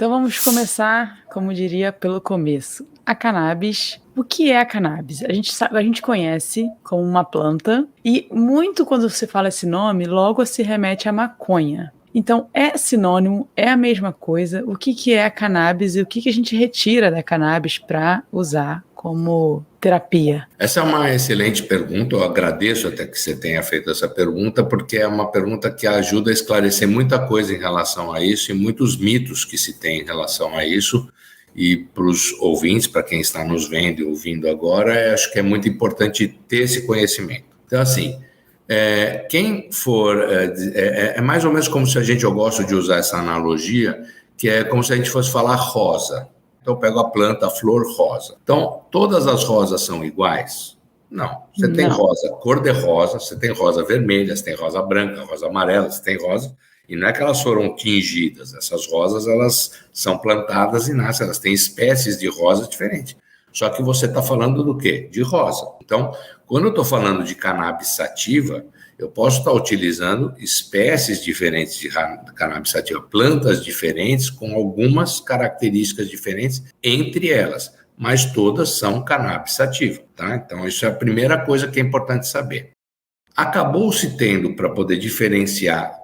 Então vamos começar, como diria, pelo começo. A cannabis. O que é a cannabis? A gente conhece como uma planta e muito quando você fala esse nome, logo se remete à maconha. Então é sinônimo, é a mesma coisa. O que é a cannabis e o que a gente retira da cannabis para usar como terapia? Essa é uma excelente pergunta, eu agradeço até que você tenha feito essa pergunta, porque é uma pergunta que ajuda a esclarecer muita coisa em relação a isso e muitos mitos que se tem em relação a isso. E para os ouvintes, para quem está nos vendo e ouvindo agora, acho que é muito importante ter esse conhecimento. Então, assim, quem for... É mais ou menos como se eu gosto de usar essa analogia, que é como se a gente fosse falar rosa. Então, eu pego a planta, a flor rosa. Então, todas as rosas são iguais? Não. Você tem rosa cor-de-rosa, você tem rosa vermelha, você tem rosa branca, rosa amarela, você tem rosa... E não é que elas foram tingidas. Essas rosas, elas são plantadas e nascem. Elas têm espécies de rosas diferentes. Só que você está falando do quê? De rosa. Então, quando eu estou falando de cannabis sativa, eu posso estar utilizando espécies diferentes de cannabis sativa, plantas diferentes, com algumas características diferentes entre elas, mas todas são cannabis sativa, tá? Então, isso é a primeira coisa que é importante saber. Acabou-se tendo, para poder diferenciar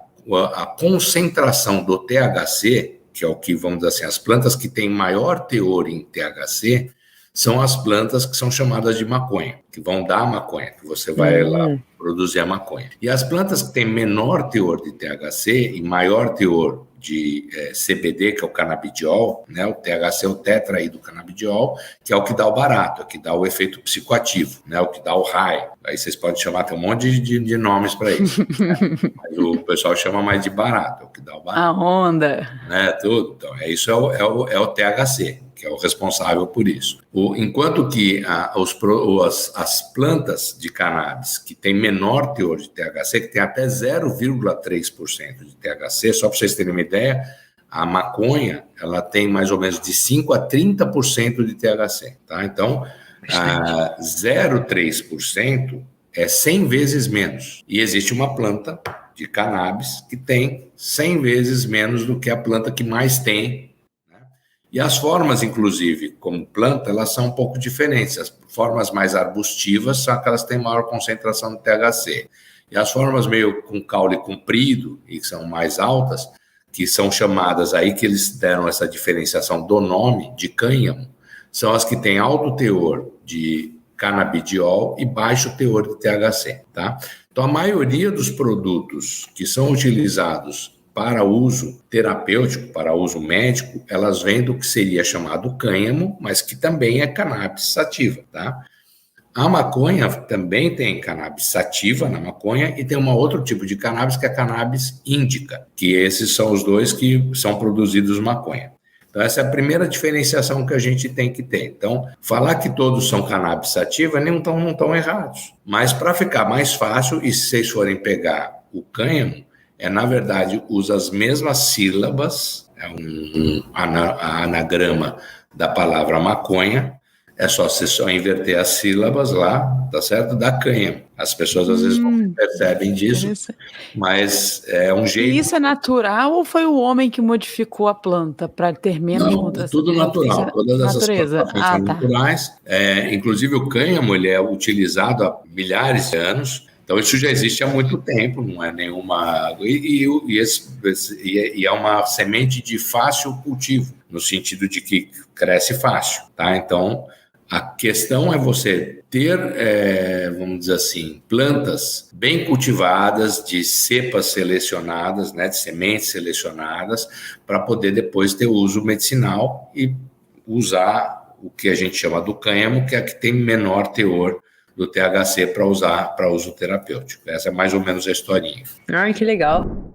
a concentração do THC, que é o que, vamos dizer assim, as plantas que têm maior teor em THC, são as plantas que são chamadas de maconha, que vão dar a maconha, que você vai lá produzir a maconha. E as plantas que têm menor teor de THC e maior teor de CBD, que é o canabidiol, né? O THC é o tetraidrocanabidiol, que é o que dá o barato, é o que dá o efeito psicoativo, né? O que dá o high. Aí vocês podem chamar, tem um monte de nomes para isso. Né? Mas o pessoal chama mais de barato, é o que dá o barato. A onda. Né? Tudo. Então, isso é o THC, que é o responsável por isso. Enquanto que as plantas de cannabis que têm menor teor de THC, que tem até 0,3% de THC, só para vocês terem uma ideia, a maconha ela tem mais ou menos de 5% a 30% de THC. Tá? Então, 0,3% é 100 vezes menos. E existe uma planta de cannabis que tem 100 vezes menos do que a planta que mais tem. E as formas, inclusive, como planta, elas são um pouco diferentes. As formas mais arbustivas são aquelas que têm maior concentração de THC. E as formas meio com caule comprido, e que são mais altas, que são chamadas aí, que eles deram essa diferenciação do nome, de cânhamo, são as que têm alto teor de canabidiol e baixo teor de THC. Tá? Então, a maioria dos produtos que são utilizados para uso terapêutico, para uso médico, elas vêm do que seria chamado cânhamo, mas que também é cannabis sativa, tá? A maconha também tem cannabis sativa na maconha e tem um outro tipo de cannabis que é cannabis índica, que esses são os dois que são produzidos maconha. Então, essa é a primeira diferenciação que a gente tem que ter. Então, falar que todos são cannabis sativa não estão errados. Mas para ficar mais fácil, e se vocês forem pegar o cânhamo, na verdade, usa as mesmas sílabas, é um anagrama da palavra maconha, é só você inverter as sílabas lá, tá certo? Da cânhamo. As pessoas às vezes não percebem disso, mas é um jeito... E isso é natural ou foi o homem que modificou a planta para ter menos concentração? Não, tudo natural. Todas essas plantações são naturais. Inclusive o cânhamo, ele é utilizado há milhares de anos. Então, isso já existe há muito tempo, não é nenhuma... E é uma semente de fácil cultivo, no sentido de que cresce fácil, tá? Então, a questão é você ter, vamos dizer assim, plantas bem cultivadas, de cepas selecionadas, né, de sementes selecionadas, para poder depois ter uso medicinal e usar o que a gente chama do cânhamo, que é a que tem menor teor do THC para usar para uso terapêutico. Essa é mais ou menos a historinha. Ai, que legal.